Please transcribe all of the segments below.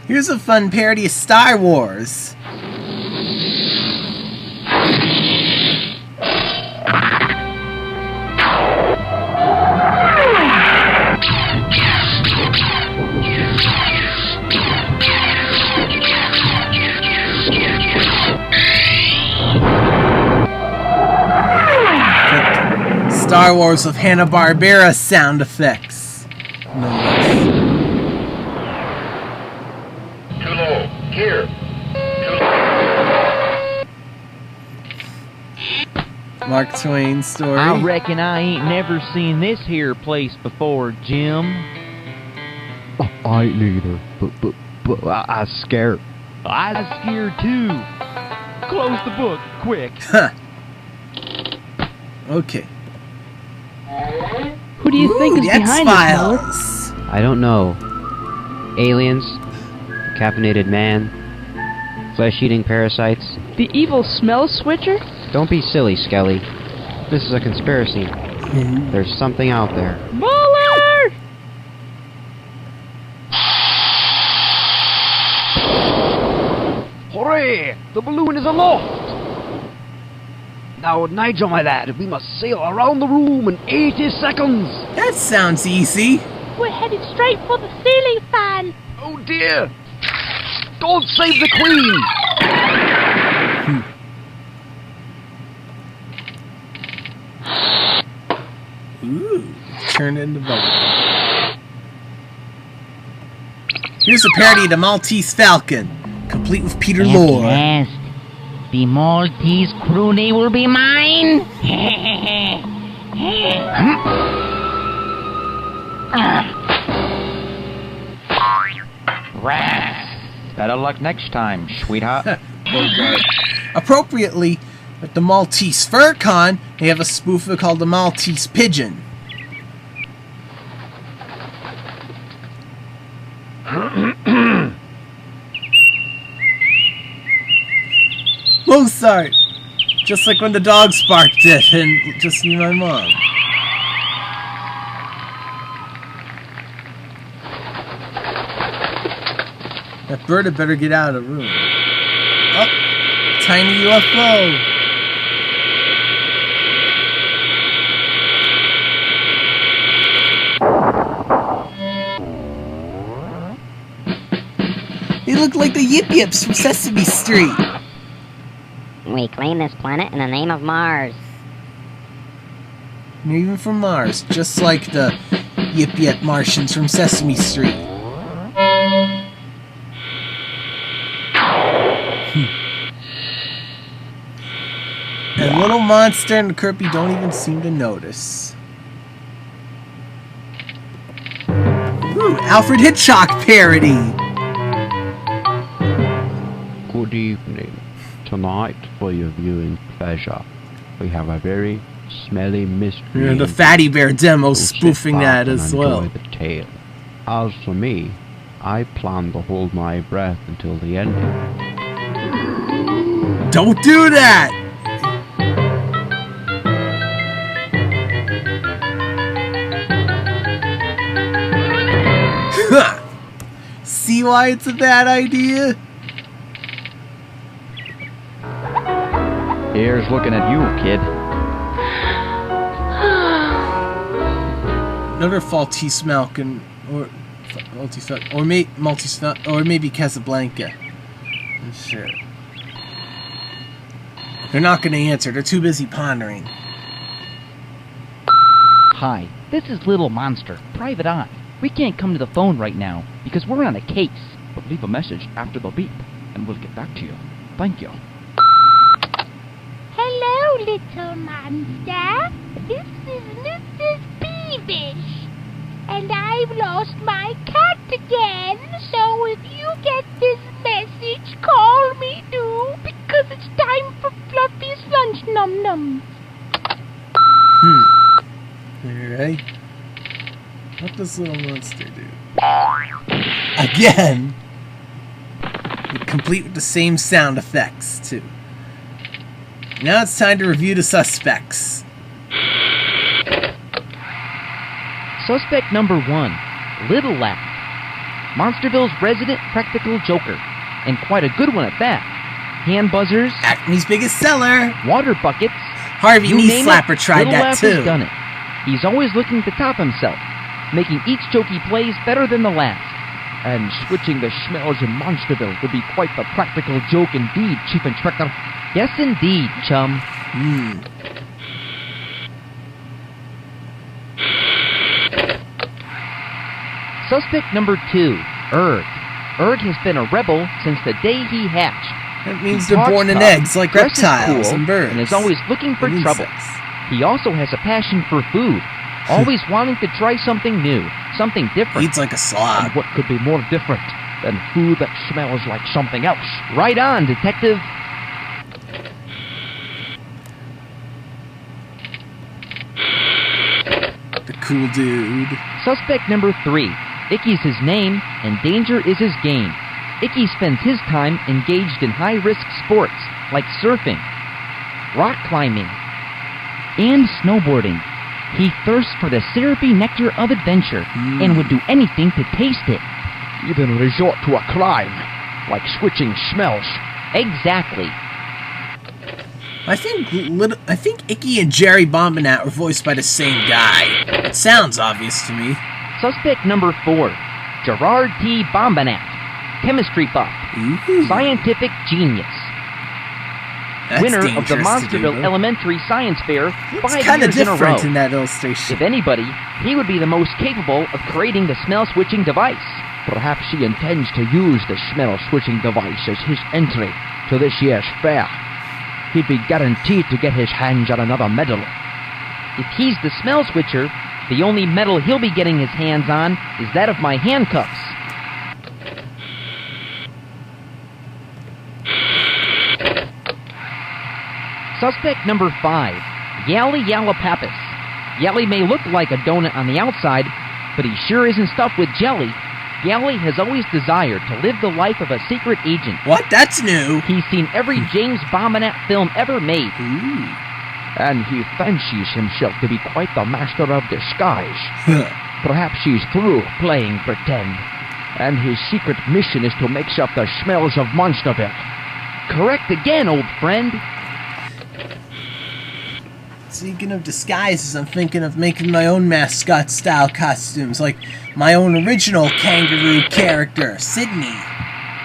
Here's a fun parody of Star Wars. Star Wars with Hanna-Barbera sound effects. No less. Too low. Here. Mark Twain story. I reckon I ain't never seen this here place before, Jim. I ain't neither, but I scared. I scared too. Close the book, quick. Okay. Who do you think is the behind this, Miller? X-Files. I don't know. Aliens, caffeinated man, flesh-eating parasites. The evil smell switcher? Don't be silly, Skelly. This is a conspiracy. There's something out there. Muller! Hooray! The balloon is aloft! Now, Nigel, my lad, we must sail around the room in 80 seconds! That sounds easy. We're headed straight for the ceiling fan. Oh dear! Don't save the Queen! Ooh, turn into bubble. Here's a parody of the Maltese Falcon, complete with Peter Lorre. At last, the Maltese croonie will be mine. Better luck next time, sweetheart. Oh God. Appropriately, at the Maltese Falcon, they have a spoof called the Maltese Pigeon. Mozart! Just like when the dogs barked it and Just Me, My Mom. That bird had better get out of the room. Oh, tiny UFO. They look like the Yip Yips from Sesame Street. We claim this planet in the name of Mars. They're even from Mars, just like the Yip Yip Martians from Sesame Street. And Little Monster and the Kirby don't even seem to notice. Ooh, Alfred Hitchcock parody! Good evening. Tonight, for your viewing pleasure, we have a very smelly mystery. Yeah, the Fatty Bear demo spoofing that as well. The tale. As for me, I plan to hold my breath until the ending. Don't do that! See why it's a bad idea? Here's looking at you, kid. Another Maltese Falcon, or maybe Casablanca. Sure. They're not going to answer. They're too busy pondering. Hi, this is Little Monster, Private Eye. We can't come to the phone right now because we're on a case. But leave a message after the beep, and we'll get back to you. Thank you. Hello, little monster. This is Mrs. Peevish. And I've lost my cat again. So if you get this message, call me too, because it's time for Fluffy's lunch num-nums. Alright. What does Little Monster do? Again! Complete with the same sound effects, too. Now it's time to review the suspects. Suspect number 1, Little Lad. Monsterville's resident practical joker, and quite a good one at that. Hand buzzers, Acme's biggest seller. water buckets. Harvey You Knee name Slapper it, tried Little that Laugh too. has done it. He's always looking to top himself, making each joke he plays better than the last. And switching the smells in Monsterville would be quite the practical joke indeed, Chief Inspector. Yes, indeed, chum. Suspect number 2, Erg. Erg has been a rebel since the day he hatched. That means He they're talks born in tough, eggs like dresses reptiles cool, and birds. and is always looking for and trouble. insects. He also has a passion for food, always wanting to try something new, something different. Eats like a slog. And what could be more different than food that smells like something else? Right on, Detective. The cool dude. Suspect number 3. Icky's his name, and danger is his game. Icky spends his time engaged in high-risk sports, like surfing, rock climbing, and snowboarding. He thirsts for the syrupy nectar of adventure, and would do anything to taste it. Even resort to a crime, like switching smells. Exactly. I think Icky and Jerry Bombinat were voiced by the same guy. It sounds obvious to me. Suspect number 4. Gerard T. Bombinat. Chemistry buff. Ooh, Scientific genius. that's Winner of the dangerous to do, Monsterville though. Elementary Science Fair Looks 5 kind of years in a row. different in that illustration. If anybody, he would be the most capable of creating the smell-switching device. Perhaps he intends to use the smell-switching device as his entry to this year's fair. He'd be guaranteed to get his hands on another medal. If he's the smell switcher, the only medal he'll be getting his hands on is that of my handcuffs. Suspect number 5, Yally Yallapappus. Yally may look like a donut on the outside, but he sure isn't stuffed with jelly. Yally has always desired to live the life of a secret agent. What? That's new. He's seen every James Bombinat film ever made. Ooh. And he fancies himself to be quite the master of disguise. Perhaps he's through playing pretend, and his secret mission is to mix up the smells of Monsterville. Correct again, old friend. Speaking of disguises, I'm thinking of making my own mascot-style costumes, like my own original kangaroo character, Sydney.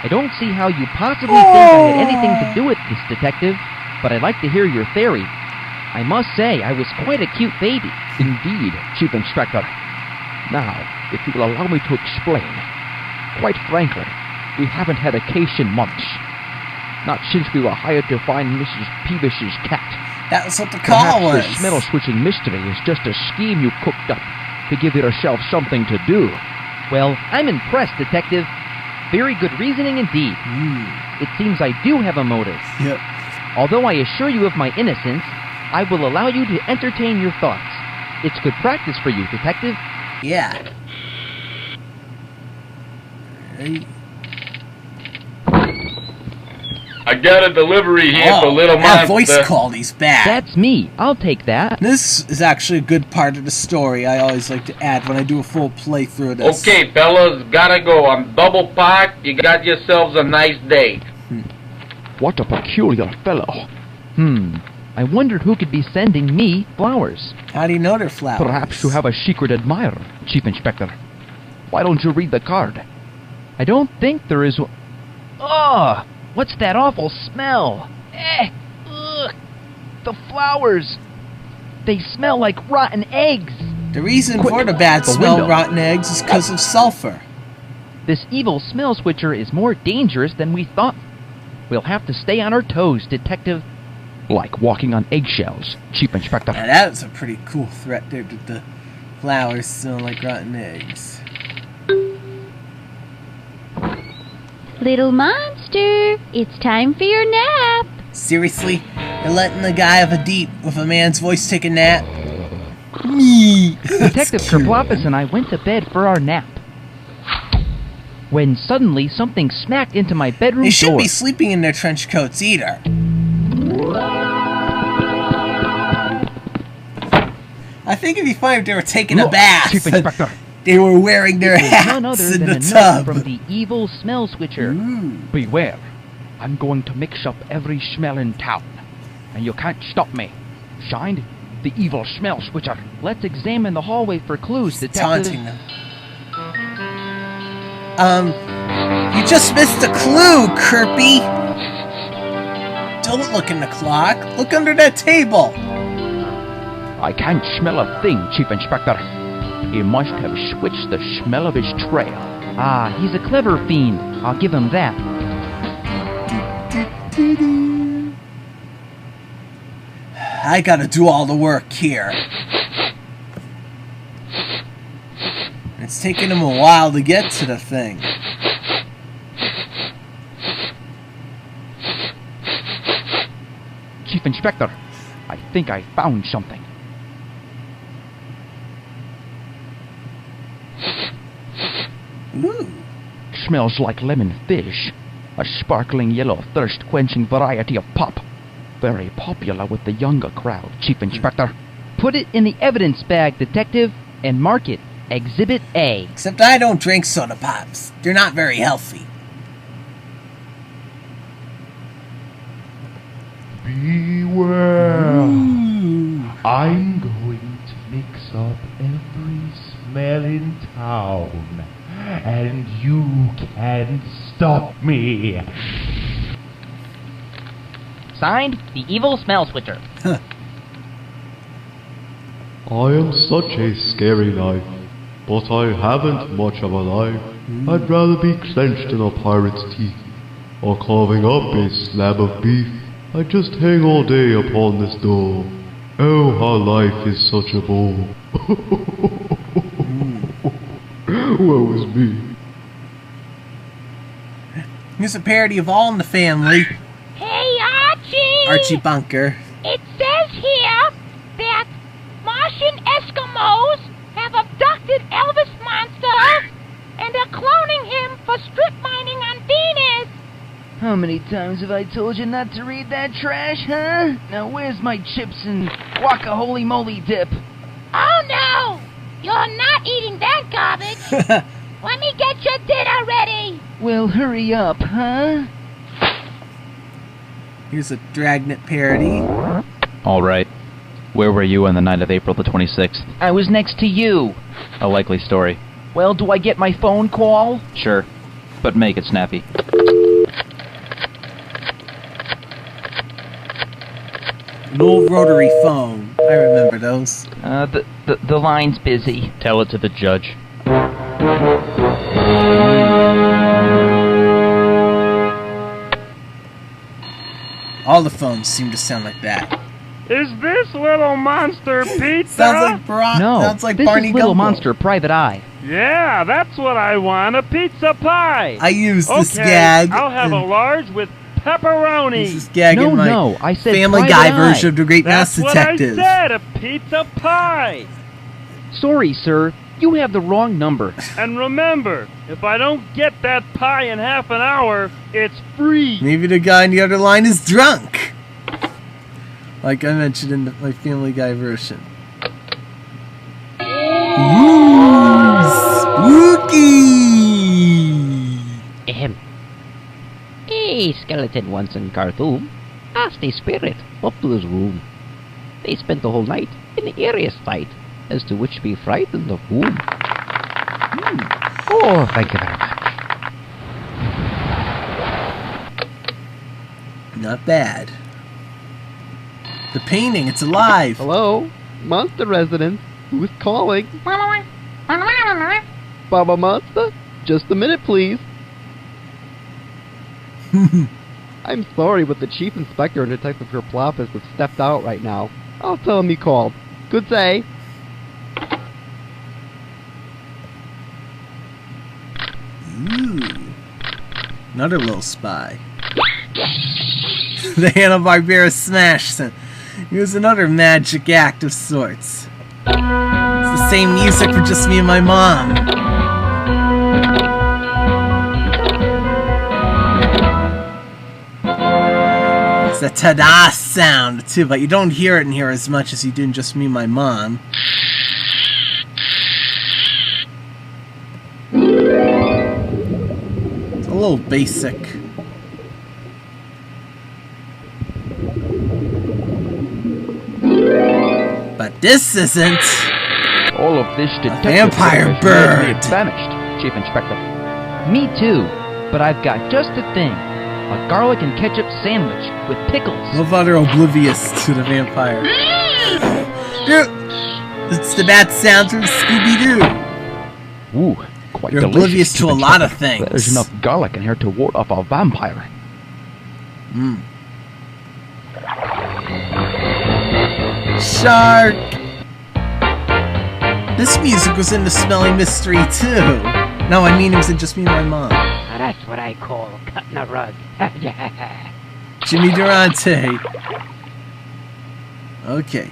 I don't see how you possibly think I had anything to do with this, Detective, but I'd like to hear your theory. I must say, I was quite a cute baby. Indeed, Chief Inspector. Now, if you will allow me to explain. Quite frankly, we haven't had a case in months. Not since we were hired to find Mrs. Peevish's cat. That's what the call was. Perhaps the smell-switching mystery is just a scheme you cooked up to give yourself something to do. Well, I'm impressed, Detective. Very good reasoning indeed. It seems I do have a motive. Yep. Although I assure you of my innocence, I will allow you to entertain your thoughts. It's good practice for you, Detective. Yeah. Hey. I got a delivery here for Oh, Little that Monster. voice quality's bad. That's me. I'll take that. This is actually a good part of the story I always like to add when I do a full playthrough of this. Okay, fellas, gotta go. I'm double parked. You got yourselves a nice day. What a peculiar fellow. I wondered who could be sending me flowers. How do you know they're flowers? Perhaps you have a secret admirer, Chief Inspector. Why don't you read the card? I don't think there is one. Ugh! What's that awful smell? Ugh! The flowers! They smell like rotten eggs! The reason Quick, for the bad the smell window. rotten eggs is because of sulfur. This evil smell switcher is more dangerous than we thought. We'll have to stay on our toes, Detective. Like walking on eggshells, Chief Inspector. Now that was a pretty cool threat there, that the flowers smell like rotten eggs. Little monster, it's time for your nap. Seriously? You're letting the guy of a deep with a man's voice take a nap? Me! Detective Kerploppus and I went to bed for our nap. When suddenly something smacked into my bedroom They shouldn't door. be sleeping in their trench coats either. I think it'd be fine if they were taking a Look, bath. Chief Inspector. They were wearing their It was none hats other in than the a note tub. from the evil smell switcher. Beware. I'm going to mix up every smell in town, and you can't stop me. Signed, the evil smell switcher. Let's examine the hallway for clues, Detective. Taunting them. You just missed a clue, Kerpy. Don't look in the clock. Look under that table. I can't smell a thing, Chief Inspector. He must have switched the smell of his trail. Ah, he's a clever fiend. I'll give him that. I gotta do all the work here. It's taking him a while to get to the thing. Chief Inspector, I think I found something. Ooh. Smells like lemon fish. A sparkling yellow, thirst-quenching variety of pop. Very popular with the younger crowd, Chief Inspector. Put it in the evidence bag, Detective, and mark it Exhibit A. Except I don't drink soda pops. They're not very healthy. Beware. I'm going to mix up every smell in town, and you can't stop me. Signed, the evil smell switcher. I am such a scary knife, but I haven't much of a life. I'd rather be clenched in a pirate's teeth, or carving up a slab of beef. I just hang all day upon this door. Oh, how life is such a bore. Woe is me. Here's a parody of All in the Family. Hey, Archie! Archie Bunker. It says here that Martian Eskimos have abducted Elvis Monster and are cloning him for strip mining on Venus. How many times have I told you not to read that trash, huh? Now where's my chips and guaca-holy-moly dip? Oh no! You're not eating that garbage! Let me get your dinner ready! Well, hurry up, huh? Here's a Dragnet parody. All right. Where were you on the night of April the 26th? I was next to you. A likely story. Well, do I get my phone call? Sure. But make it snappy. An old rotary phone. I remember those. The line's busy. Tell it to the judge. All the phones seem to sound like that. Is this Little Monster Pizza? Sounds like No, sounds like this Barney is Little Gumbo. Monster Private Eye. Yeah, that's what I want, a pizza pie. I use this Okay, gag. I'll have a large with pepperoni. This gag in my I said Family Private Guy Eye. version of The Great Mouse That's Detective. what I said, a pizza pie. Sorry, sir. You have the wrong number. And remember, if I don't get that pie in half an hour, it's free. Maybe the guy on the other line is drunk. Like I mentioned in my Family Guy version. Ooh, spooky! Ahem. A skeleton once in Khartoum asked a spirit up to his room. They spent the whole night in the eeriest fight as to which be frightened of whom. Oh, thank you very much. Not bad. The painting, it's alive. Hello? Monster residence. Who's calling? Baba Monster? Just a minute, please. I'm sorry, but the Chief Inspector and Detective Kerploppus have stepped out right now. I'll tell him you called. Good day. Ooh. Another little spy. The Hanna-Barbera Smash. Here's another magic act of sorts. It's the same music for just me and my mom. It's a ta-da sound too, but you don't hear it in here as much as you do in Just Me and My Mom. little basic. But this isn't. All of this detective vampire service bird. made me famished, Chief Inspector. Me too, but I've got just the thing. A garlic and ketchup sandwich with pickles. Love how they're oblivious to the vampire. Dude, it's the bad sound from Scooby-Doo. Ooh, quite You're delicious, oblivious Chief to a lot of Inspector. things. There's enough garlic in here to ward off a vampire. Mm. Shark! This music was in the Smelly Mystery too. No, I mean it was in Just Me and My Mom. Now that's what I call cutting a rug. Jimmy Durante. Okay.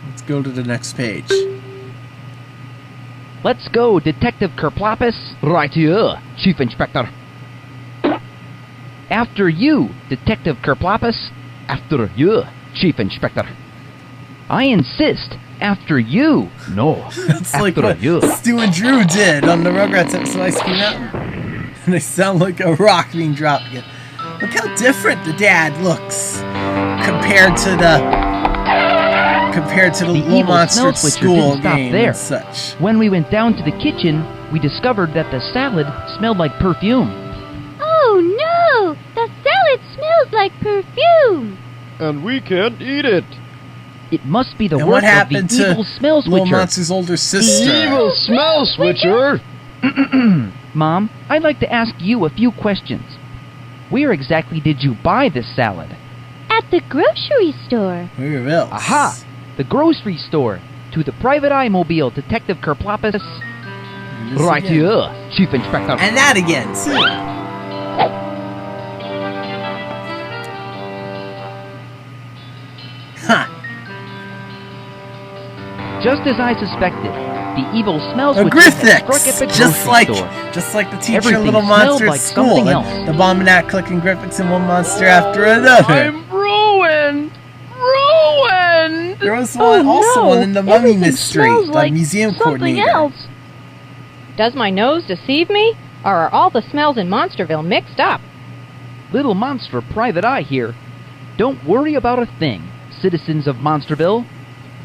Let's go to the next page. Let's go, Detective Kerploppus. Right here, Chief Inspector. After you, Detective Kerploppus. After you, Chief Inspector. I insist. After you. No. That's after like what you. Stu and Drew did on the Rugrats episode Ice Cream Mountain. And they sound like a rock being dropped again. Look how different the dad looks compared to the Little Monster school game there. and such. When we went down to the kitchen, we discovered that the salad smelled like perfume. Oh no! The salad smells like perfume! And we can't eat it. It must be the And work what happened of the to evil smell switcher. Little Monster's older sister? The evil smell switcher? Mom, I'd like to ask you a few questions. Where exactly did you buy this salad? At the grocery store. Where else? Aha! The grocery store. To the private eye mobile, Detective Kerploppus. Right here, Chief Inspector. And that again, too. Huh. Just as I suspected, the evil smell A switcher had struck at the Griffix! grocery store. Just like the teacher Everything in Little smelled Monster at like school. something And else. the bomb and that clicking Griffix and one monster after another. I'm ruined! Ruined! There was one, also one in the Mummy Everything Mystery, smells the like museum something coordinator. else. Does my nose deceive me? Or are all the smells in Monsterville mixed up? Little Monster Private Eye here. Don't worry about a thing, citizens of Monsterville.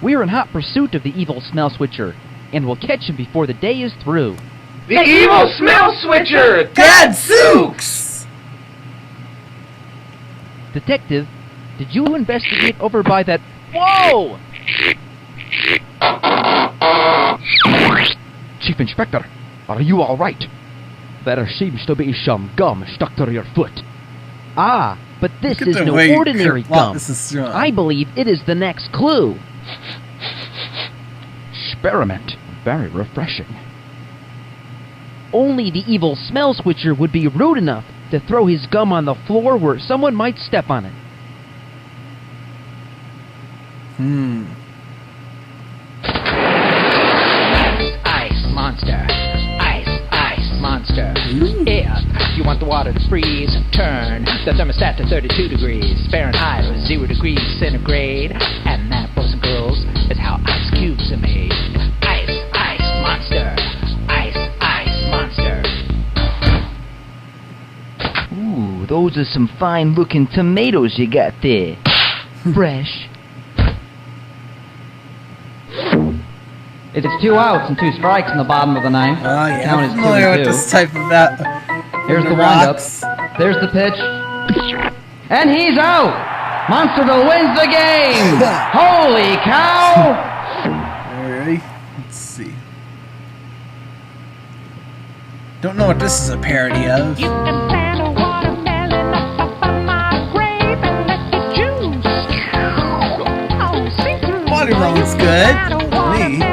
We're in hot pursuit of the evil smell switcher, and we'll catch him before the day is through. The evil smell switcher! Gadzooks! Detective, did you investigate over by that... Whoa! Chief Inspector, are you all right? There seems to be some gum stuck to your foot. Ah, but this Look at is the no way ordinary gum. Kerploppus is strong. I believe it is the next clue. Spearmint. Very refreshing. Only the evil smell switcher would be rude enough to throw his gum on the floor where someone might step on it. Ice monster. Ice monster. If you want the water to freeze, turn the thermostat to 32 degrees Fahrenheit or 0 degrees centigrade. And that, boys and girls, is how ice cubes are made. Ice monster. Ice monster. Ooh, those are some fine-looking tomatoes you got there. Fresh. It is 2 outs and 2 strikes in the bottom of the ninth. Oh yeah, Count I'm is 2 familiar and with 2. this type of that. Here's the windup. There's the pitch. And he's out! Monsterville wins the game! Holy cow! Alright, let's see. Don't know what this is a parody of. You can stand a watermelon up on my grave and let the juice. Oh, see through. Watermelon's good. Me.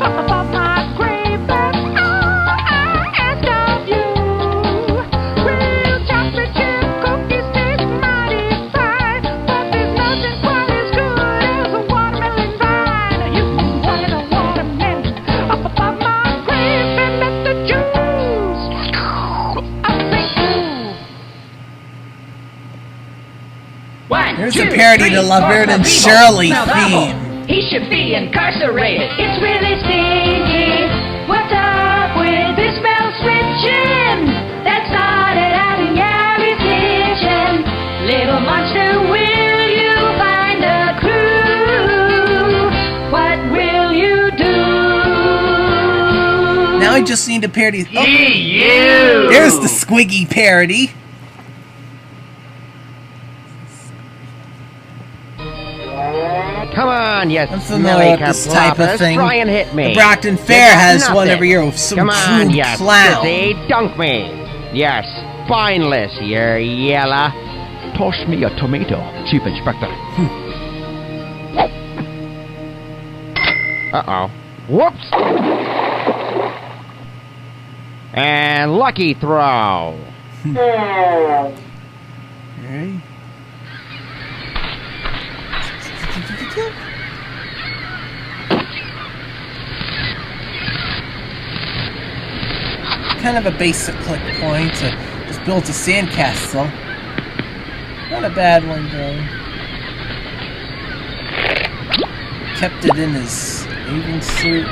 Up on my grave, that's all I ask of you. Real chocolate chip cookies taste mighty fine, but there's nothing quite as good as a watermelon vine. You can plant a watermelon up on my grave and let the juice. Here's a parody to Laverne and Shirley theme. He should be incarcerated. It's really stinky. What's up with this smell switching? That's not it Now I just need to parody. Oh, you! There's the Squiggy parody. Come on, you I'm smelly familiar with this type of Kerploppus. thing. Try and hit me. The Brockton You Fair got has one nothing. every year with some Come on, crude you clown. sissy. Dunk me. You're spineless, you're yella. Toss me a tomato, Chief Inspector. Uh-oh. Whoops. And lucky throw. Okay. Kind of a basic click point. Just built a sandcastle. Not a bad one though. Kept it in his bathing suit.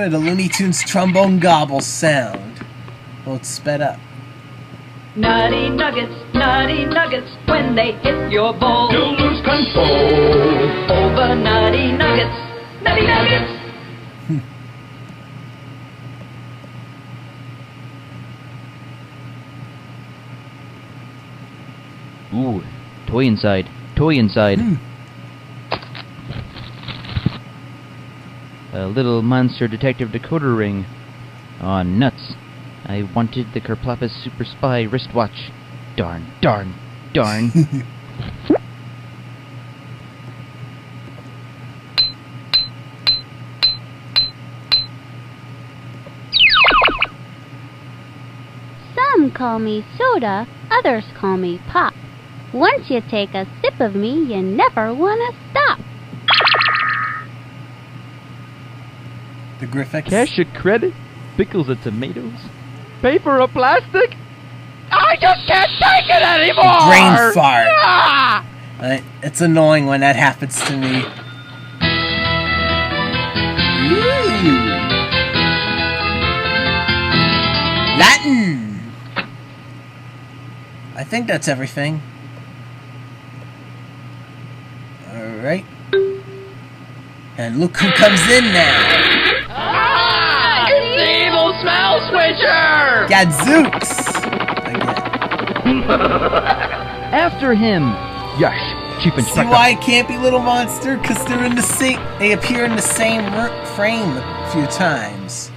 The Looney Tunes trombone gobble sound. Well, it's sped up. Nutty nuggets, when they hit your bowl, you lose control over nutty nuggets. Ooh, toy inside. A little monster detective decoder ring. Aw, nuts. I wanted the Kerploppus Super Spy wristwatch. Darn. Some call me soda, others call me pop. Once you take a sip of me, you never wanna stop. The Griffix. Cash a credit? Pickles and tomatoes? Pay for a plastic? I just can't take it anymore! Brain fart. Ah! It's annoying when that happens to me. Ooh. Latin! I think that's everything. Alright. And look who comes in now! It's the evil smell switcher! Gadzooks! After him! Yes, Chief See Inspector. why it can't be Little Monster? Because they're in the same. They appear in the same frame a few times.